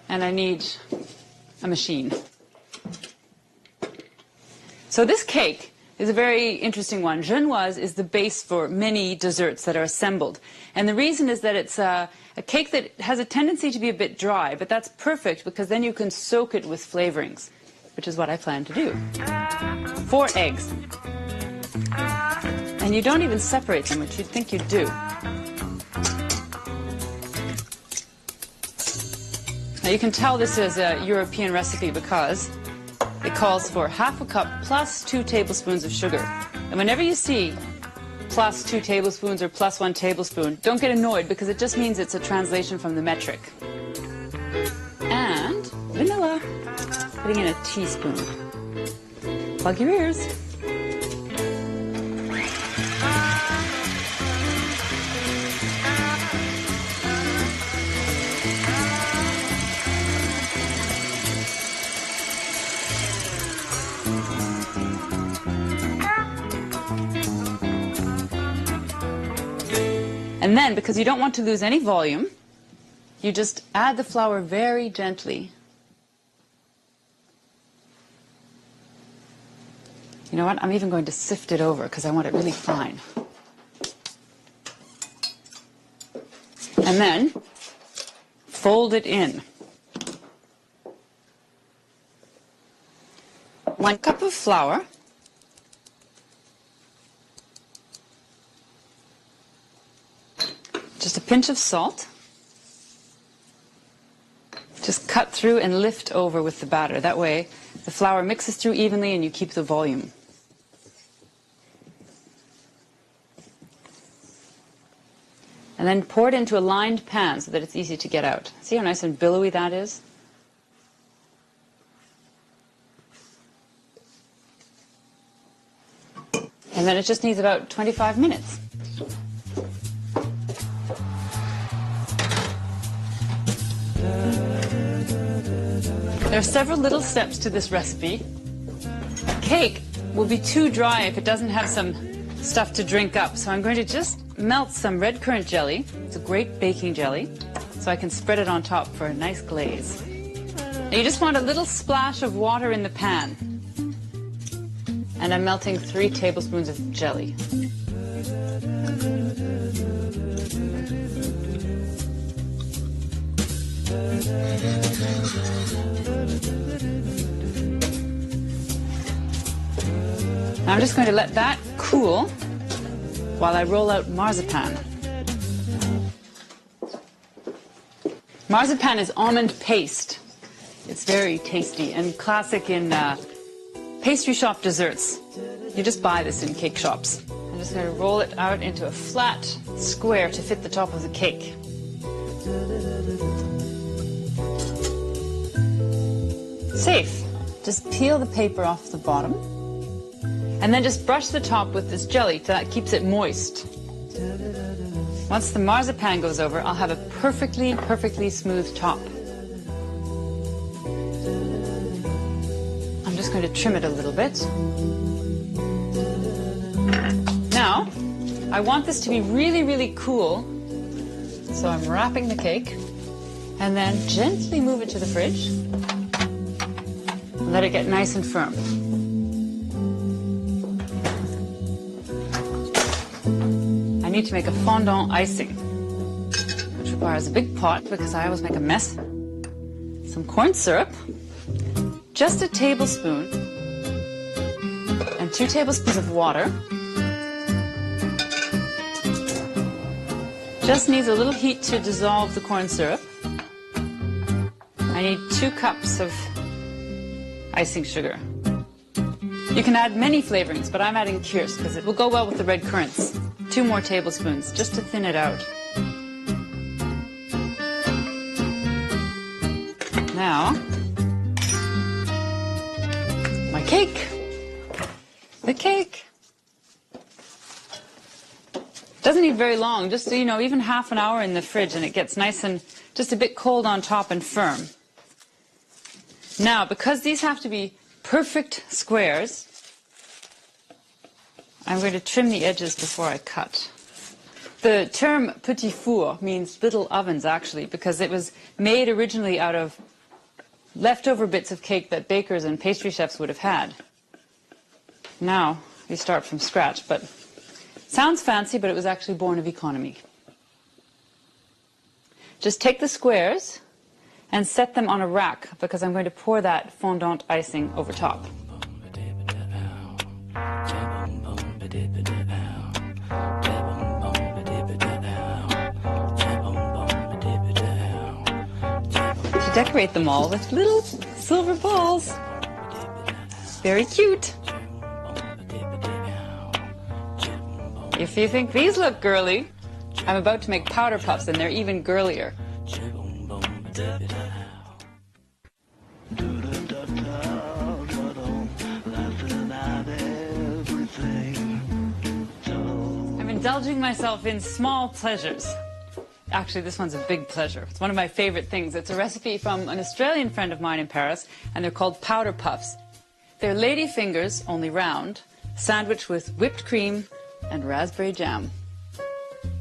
and I need a machine. So this cake is a very interesting one. Genoise is the base for many desserts that are assembled. And the reason is that it's a cake that has a tendency to be a bit dry, but that's perfect because then you can soak it with flavorings, which is what I plan to do. 4 eggs. And you don't even separate them, which you'd think you'd do. Now you can tell this is a European recipe because it calls for ½ a cup plus 2 tablespoons of sugar. And whenever you see plus 2 tablespoons or plus 1 tablespoon, don't get annoyed because it just means it's a translation from the metric. And vanilla, putting in a teaspoon. Plug your ears. And then, because you don't want to lose any volume, you just add the flour very gently. You know what? I'm even going to sift it over because I want it really fine. And then fold it in. 1 cup of flour. Just a pinch of salt. Just cut through and lift over with the batter. That way the flour mixes through evenly and you keep the volume. And then pour it into a lined pan so that it's easy to get out. See how nice and billowy that is? And then it just needs about 25 minutes. There are several little steps to this recipe. A cake will be too dry if it doesn't have some stuff to drink up. So I'm going to just melt some red currant jelly. It's a great baking jelly. So I can spread it on top for a nice glaze. Now you just want a little splash of water in the pan. And I'm melting 3 tablespoons of jelly. Now I'm just going to let that cool while I roll out marzipan. Marzipan is almond paste. It's very tasty and classic in pastry shop desserts. You just buy this in cake shops. I'm just going to roll it out into a flat square to fit the top of the cake. Safe. Just peel the paper off the bottom and then just brush the top with this jelly so that keeps it moist. Once the marzipan goes over, I'll have a perfectly smooth top. I'm just going to trim it a little bit. Now, I want this to be really cool, so I'm wrapping the cake and then gently move it to the fridge. Let it get nice and firm. I need to make a fondant icing, which requires a big pot because I always make a mess. Some corn syrup, just a tablespoon, and 2 tablespoons of water. Just needs a little heat to dissolve the corn syrup. I need 2 cups of icing sugar. You can add many flavorings, but I'm adding Kirsch because it will go well with the red currants. 2 more tablespoons just to thin it out. Now, my cake. The cake. Doesn't need very long, just, you know, even half an hour in the fridge and it gets nice and just a bit cold on top and firm. Now, because these have to be perfect squares, I'm going to trim the edges before I cut. The term petit four means little ovens, actually, because it was made originally out of leftover bits of cake that bakers and pastry chefs would have had. Now we start from scratch, but sounds fancy, but it was actually born of economy. Just take the squares and set them on a rack because I'm going to pour that fondant icing over top. To decorate them all with little silver balls. Very cute. If you think these look girly, I'm about to make powder puffs and they're even girlier. I'm indulging myself in small pleasures. Actually, this one's a big pleasure. It's one of my favorite things. It's a recipe from an Australian friend of mine in Paris, and they're called powder puffs. They're lady fingers, only round, sandwiched with whipped cream and raspberry jam.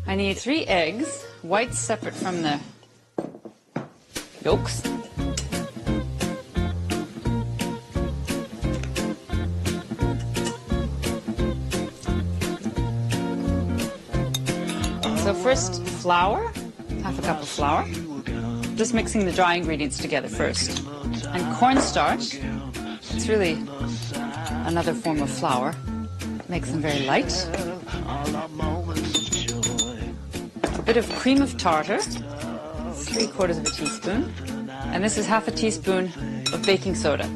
I need 3 eggs, whites separate from the yolks. So first, flour, half a cup of flour. Just mixing the dry ingredients together first. And cornstarch, it's really another form of flour. Makes them very light. A bit of cream of tartar, 3/4 of a teaspoon. And this is half a teaspoon of baking soda.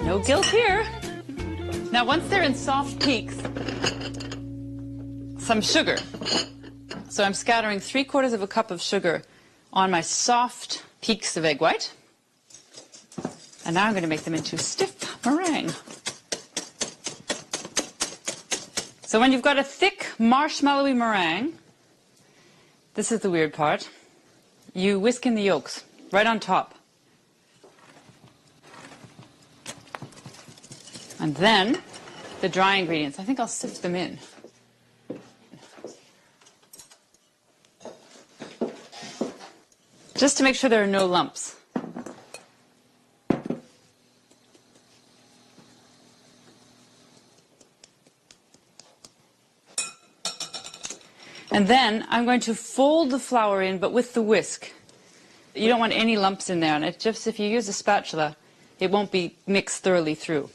No guilt here. Now once they're in soft peaks, some sugar. So I'm scattering 3/4 of a cup of sugar on my soft peaks of egg white. And now I'm going to make them into stiff meringue. So when you've got a thick, marshmallowy meringue, this is the weird part, you whisk in the yolks right on top. And then the dry ingredients. I think I'll sift them in. Just to make sure there are no lumps. And then I'm going to fold the flour in, but with the whisk. You don't want any lumps in there, and it just, if you use a spatula, it won't be mixed thoroughly through.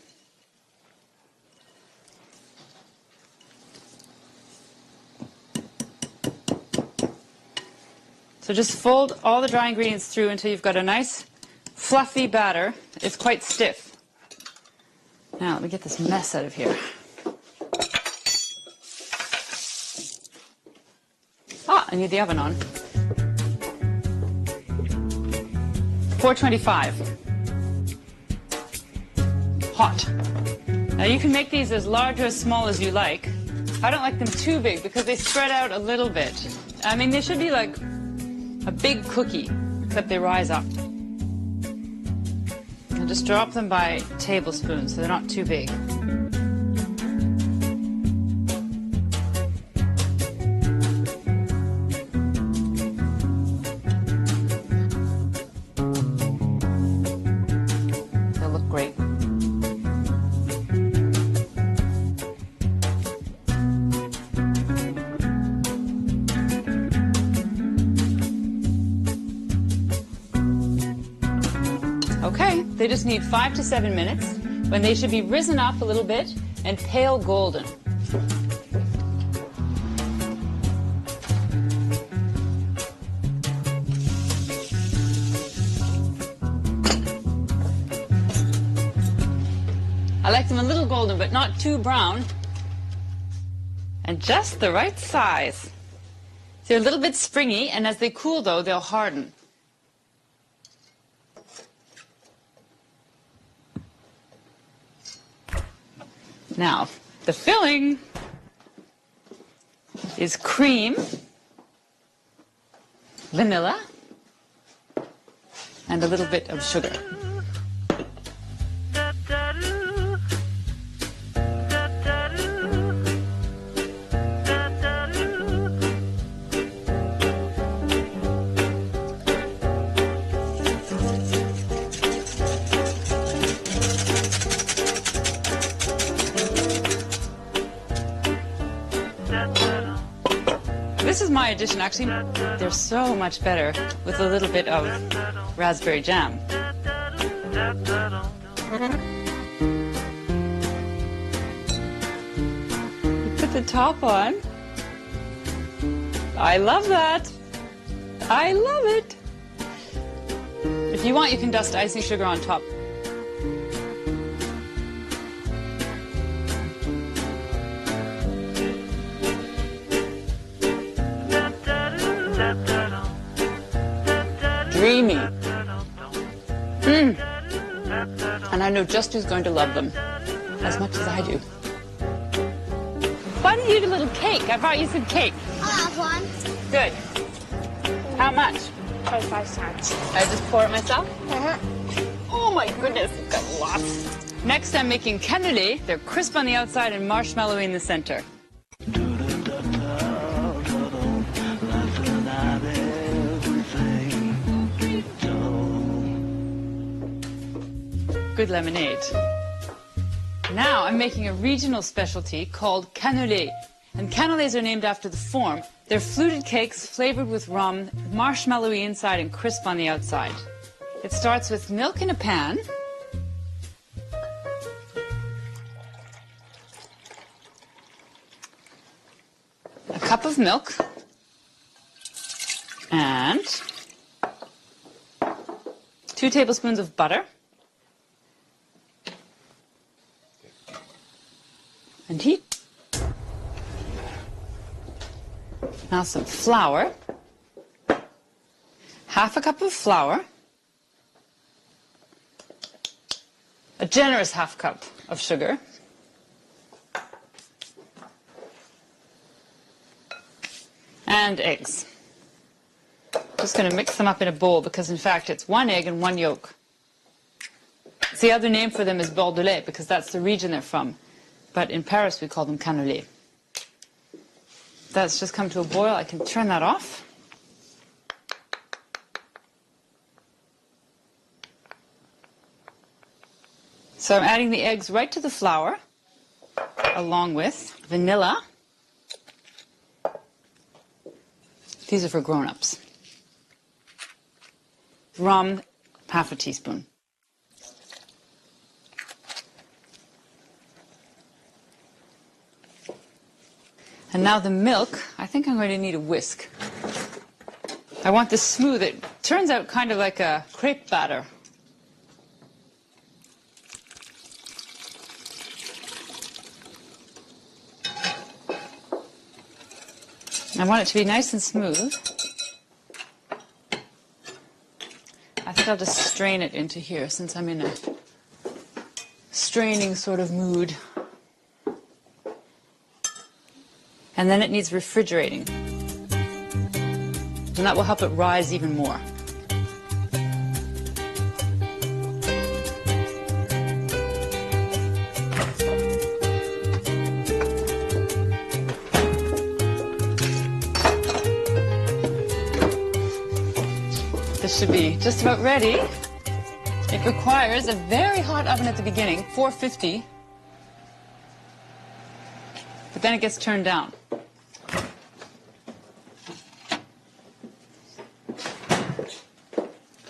So just fold all the dry ingredients through until you've got a nice fluffy batter. It's quite stiff. Now let me get this mess out of here. I need the oven on. 425. Hot. Now you can make these as large or as small as you like. I don't like them too big because they spread out a little bit. I mean, they should be like a big cookie, except they rise up. And just drop them by tablespoons so they're not too big. They'll look great. Okay, they just need 5 to 7 minutes when they should be risen up a little bit and pale golden. I like them a little golden, but not too brown. And just the right size. They're a little bit springy, and as they cool, though, they'll harden. Now, the filling is cream, vanilla, and a little bit of sugar. this is my addition. Actually, they're so much better with a little bit of raspberry jam. You put the top on. I love that. I love it. If you want, you can dust icing sugar on top. Dreamy. And I know just who's going to love them as much as I do. Why don't you eat a little cake? I brought you some cake. I'll have one. Good. How much? 25 cents. I just pour it myself? Uh-huh. Oh my goodness, I've got lots. Next I'm making cannoli. They're crisp on the outside and marshmallowy in the center. Good lemonade. Now I'm making a regional specialty called cannoli. And cannolis are named after the form. They're fluted cakes flavored with rum, marshmallowy inside and crisp on the outside. It starts with milk in a pan. A cup of milk. And 2 tablespoons of butter. And heat. Now some flour. Half a cup of flour. A generous half cup of sugar. And eggs. Just going to mix them up in a bowl because in fact it's 1 egg and 1 yolk. The other name for them is Bordelais because that's the region they're from. But in Paris we call them cannoli. That's just come to a boil. I can turn that off. So I'm adding the eggs right to the flour, along with vanilla. These are for grown-ups. Rum, half a teaspoon. And now the milk, I think I'm going to need a whisk. I want this smooth. It turns out kind of like a crepe batter. I want it to be nice and smooth. I think I'll just strain it into here since I'm in a straining sort of mood. And then it needs refrigerating. And that will help it rise even more. This should be just about ready. It requires a very hot oven at the beginning, 450. But then it gets turned down.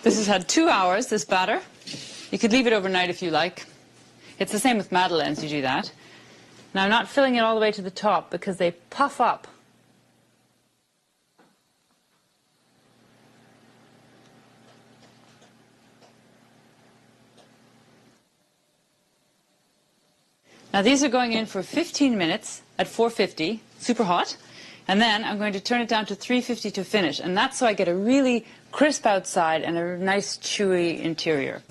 This has had 2 hours, this batter. You could leave it overnight if you like. It's the same with madeleines, you do that. Now I'm not filling it all the way to the top because they puff up. Now these are going in for 15 minutes at 450, super hot. And then I'm going to turn it down to 350 to finish. And that's so I get a really crisp outside and a nice chewy interior.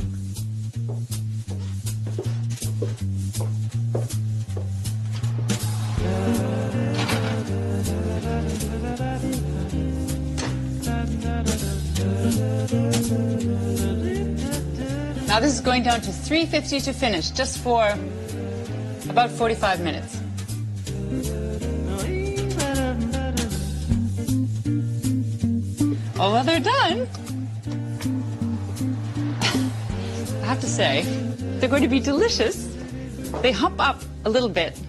Now this is going down to 350 to finish, just for about 45 minutes. Oh, well, they're done. I have to say, they're going to be delicious. They hump up a little bit,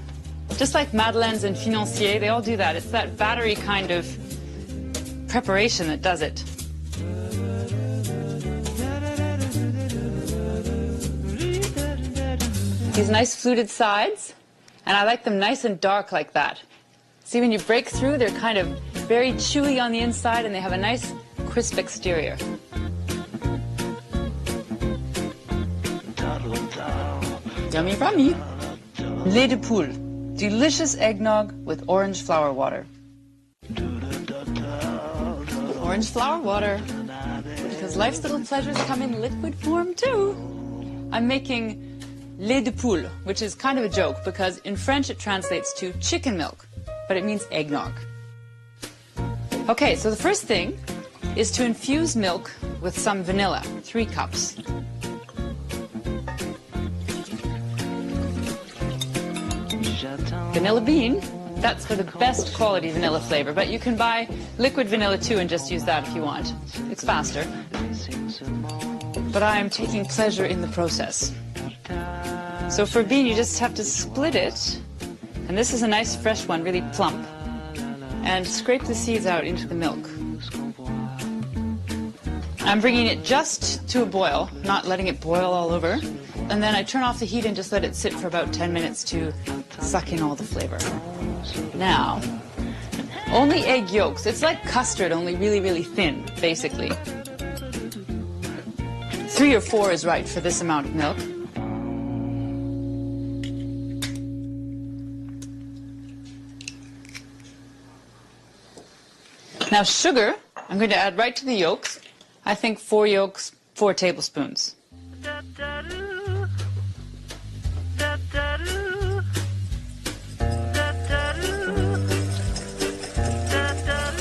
just like madeleines and financiers. They all do that. It's that battery kind of preparation that does it. These nice fluted sides, and I like them nice and dark like that. See, when you break through, they're kind of very chewy on the inside and they have a nice crisp exterior. Yummy rummy. Lait de poule, delicious eggnog with orange flower water. Orange flower water, because life's little pleasures come in liquid form too. I'm making lait de poule, which is kind of a joke because in French it translates to chicken milk, but it means eggnog. Okay, so the first thing is to infuse milk with some vanilla, 3 cups. Vanilla bean, that's for the best quality vanilla flavor, but you can buy liquid vanilla too and just use that if you want. It's faster. But I am taking pleasure in the process. So for bean, you just have to split it, and this is a nice fresh one, really plump, and scrape the seeds out into the milk. I'm bringing it just to a boil, not letting it boil all over, and then I turn off the heat and just let it sit for about 10 minutes to suck in all the flavor. Now, only egg yolks. It's like custard, only really, really thin, basically. 3 or 4 is right for this amount of milk. Now sugar, I'm going to add right to the yolks. I think 4 yolks, 4 tablespoons.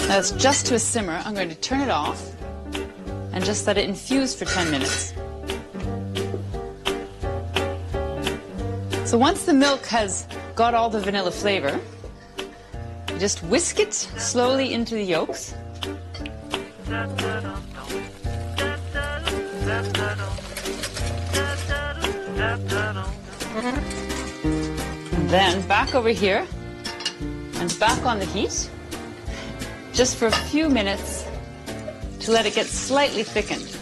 That's just to a simmer. I'm going to turn it off and just let it infuse for 10 minutes. So once the milk has got all the vanilla flavor, you just whisk it slowly into the yolks. And then back over here and back on the heat, just for a few minutes to let it get slightly thickened.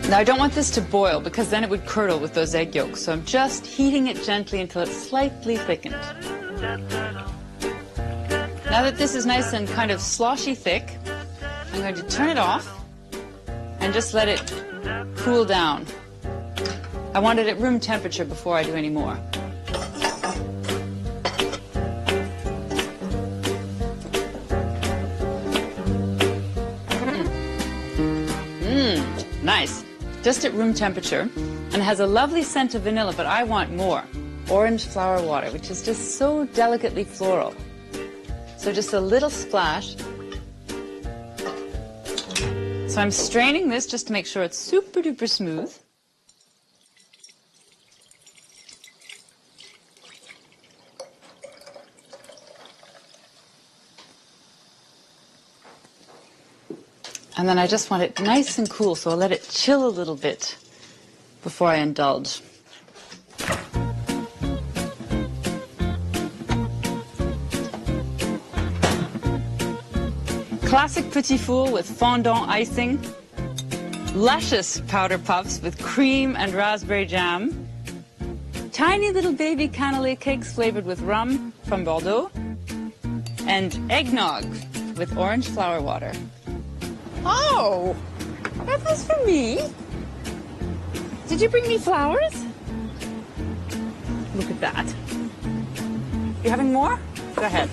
Now I don't want this to boil because then it would curdle with those egg yolks, so I'm just heating it gently until it's slightly thickened. Now that this is nice and kind of sloshy thick, I'm going to turn it off and just let it cool down. I want it at room temperature before I do any more. Nice. Just at room temperature, and it has a lovely scent of vanilla, but I want more. Orange flower water, which is just so delicately floral. So just a little splash. So I'm straining this just to make sure it's super duper smooth. And then I just want it nice and cool, so I'll let it chill a little bit before I indulge. Classic petit four with fondant icing. Luscious powder puffs with cream and raspberry jam. Tiny little baby cannelé cakes flavored with rum from Bordeaux. And eggnog with orange flower water. Oh, that was for me. Did you bring me flowers? Look at that. You having more? Go ahead.